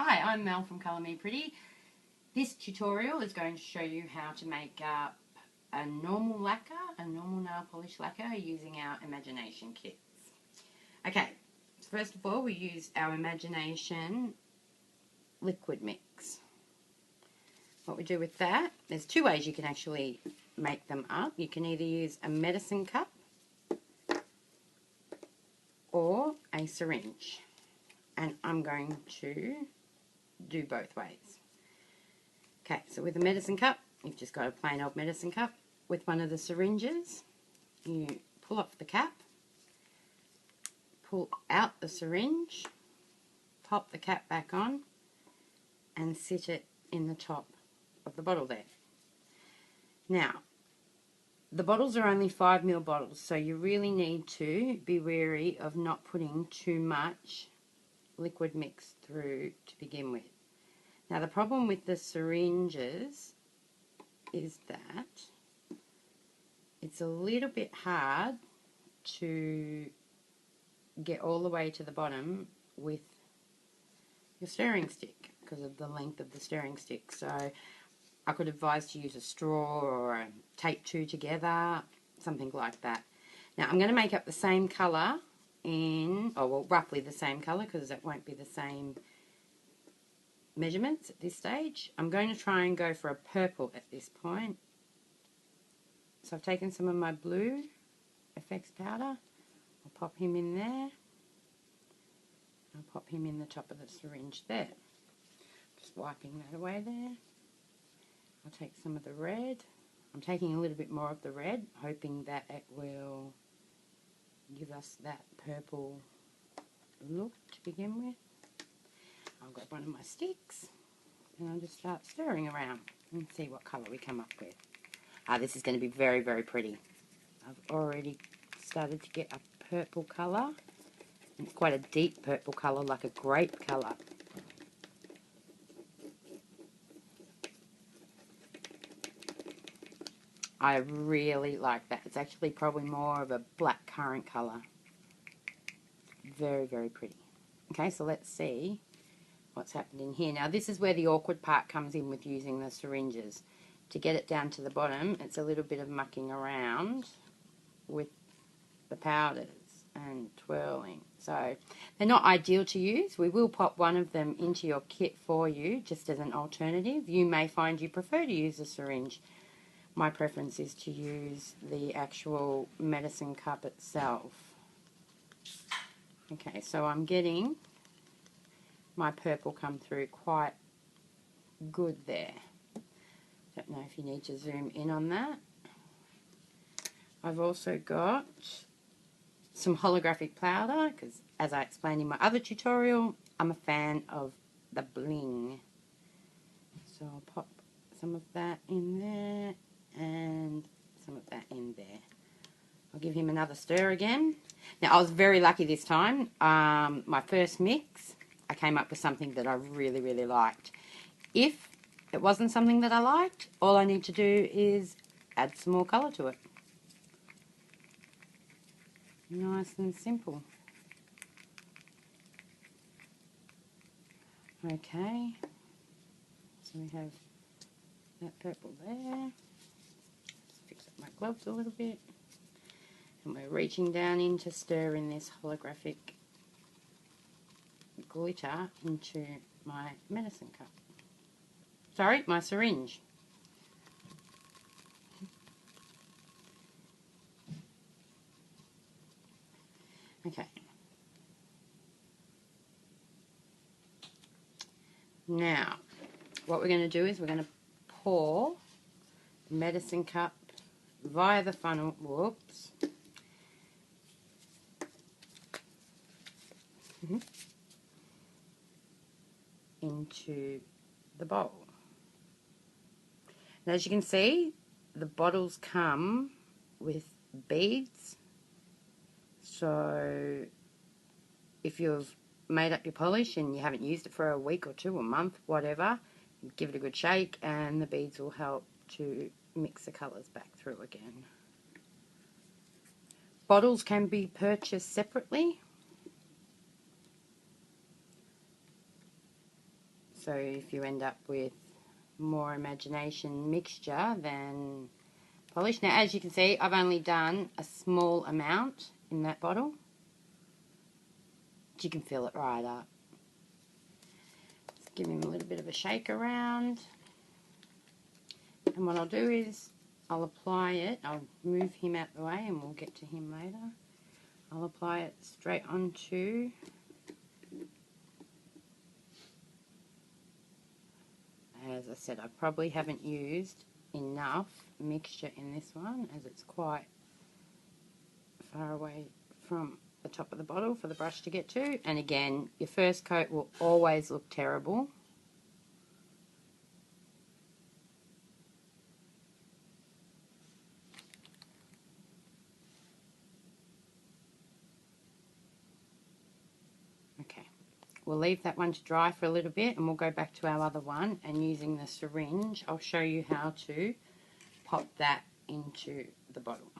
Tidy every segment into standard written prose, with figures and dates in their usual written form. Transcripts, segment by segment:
Hi, I'm Mel from Colour Me Pretty. This tutorial is going to show you how to make up a normal lacquer, a normal nail polish lacquer using our Imagination kits. Okay, so first of all we use our Imagination liquid mix. What we do with that, there's two ways you can actually make them up. You can either use a medicine cup or a syringe, and I'm going to do both ways. Okay, so with a medicine cup, you've just got a plain old medicine cup. With one of the syringes, you pull off the cap, pull out the syringe, pop the cap back on, and sit it in the top of the bottle there. Now, the bottles are only 5ml bottles, so you really need to be wary of not putting too much liquid mix through to begin with. Now, the problem with the syringes is that it's a little bit hard to get all the way to the bottom with your stirring stick because of the length of the stirring stick. So I could advise to use a straw or tape two together, something like that. Now I'm going to make up the same colour roughly the same colour because it won't be the same measurements at this stage. I'm going to try and go for a purple at this point. So I've taken some of my blue effects powder. I'll pop him in there. I'll pop him in the top of the syringe there. Just wiping that away there. I'll take some of the red. I'm taking a little bit more of the red, hoping that it will give us that purple look to begin with. I'll grab one of my sticks and I'll just start stirring around and see what colour we come up with. This is going to be very, very pretty. I've already started to get a purple colour. It's quite a deep purple colour, like a grape colour. I really like that. It's actually probably more of a black currant colour. Very, very pretty. Okay, so let's see what's happened in here. Now this is where the awkward part comes in with using the syringes. To get it down to the bottom, it's a little bit of mucking around with the powders and twirling. So they're not ideal to use. We will pop one of them into your kit for you just as an alternative. You may find you prefer to use a syringe. My preference is to use the actual medicine cup itself. Okay, so I'm getting my purple come through quite good there. Don't know if you need to zoom in on that. I've also got some holographic powder because, as I explained in my other tutorial, I'm a fan of the bling. So I'll pop some of that in there and some of that in there. I'll give him another stir again. Now I was very lucky this time. My first mix, I came up with something that I really, really liked. If it wasn't something that I liked, all I need to do is add some more colour to it. Nice and simple. Okay, so we have that purple there. Just fix up my gloves a little bit. And we're reaching down in to stir in this holographic glitter into my medicine cup. Sorry, my syringe. Okay. Now, what we're going to do is we're going to pour the medicine cup via the funnel, into the bowl. Now, as you can see, the bottles come with beads. So if you've made up your polish and you haven't used it for a week or two, a month, whatever, give it a good shake and the beads will help to mix the colours back through again. Bottles can be purchased separately. So if you end up with more imagination mixture than polish. Now, as you can see, I've only done a small amount in that bottle. But you can fill it right up. Just give him a little bit of a shake around. And what I'll do is I'll apply it. I'll move him out the way and we'll get to him later. I'll apply it straight onto as I said, I probably haven't used enough mixture in this one as it's quite far away from the top of the bottle for the brush to get to. And again, your first coat will always look terrible. Okay, we'll leave that one to dry for a little bit and we'll go back to our other one, and using the syringe I'll show you how to pop that into the bottle.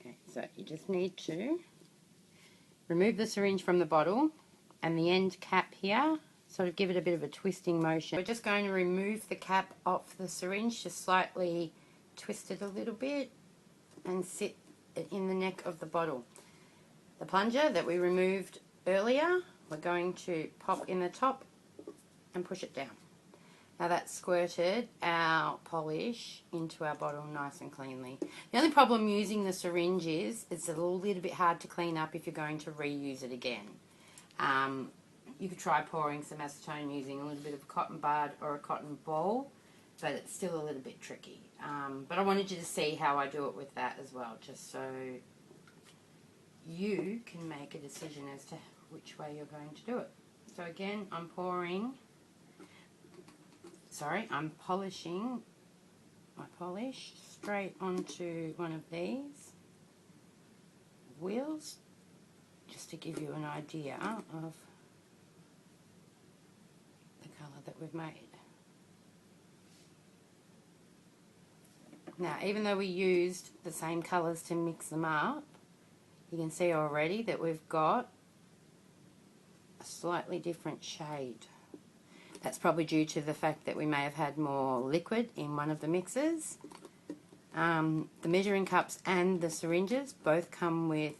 Okay, so you just need to remove the syringe from the bottle and the end cap here, sort of give it a bit of a twisting motion. We're just going to remove the cap off the syringe, just slightly twist it a little bit and sit it in the neck of the bottle. The plunger that we removed earlier, we're going to pop in the top and push it down. Now that's squirted our polish into our bottle nice and cleanly. The only problem using the syringe is it's a little bit hard to clean up if you're going to reuse it again. You could try pouring some acetone using a little bit of cotton bud or a cotton ball, but it's still a little bit tricky. But I wanted you to see how I do it with that as well, just so you can make a decision as to which way you're going to do it. So again, I'm polishing my polish straight onto one of these wheels, just to give you an idea of the colour that we've made. Now, even though we used the same colours to mix them up, you can see already that we've got a slightly different shade. That's probably due to the fact that we may have had more liquid in one of the mixes. The measuring cups and the syringes both come with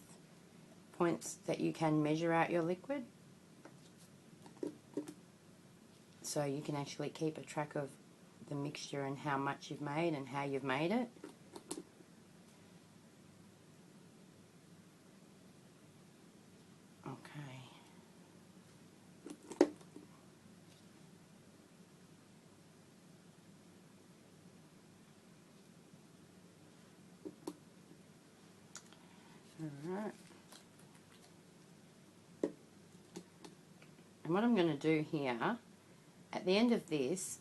points that you can measure out your liquid. So you can actually keep a track of the mixture and how much you've made and how you've made it. Okay. Alright. And what I'm going to do here, at the end of this,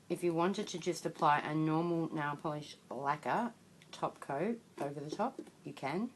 if you wanted to just apply a normal nail polish lacquer top coat over the top, you can.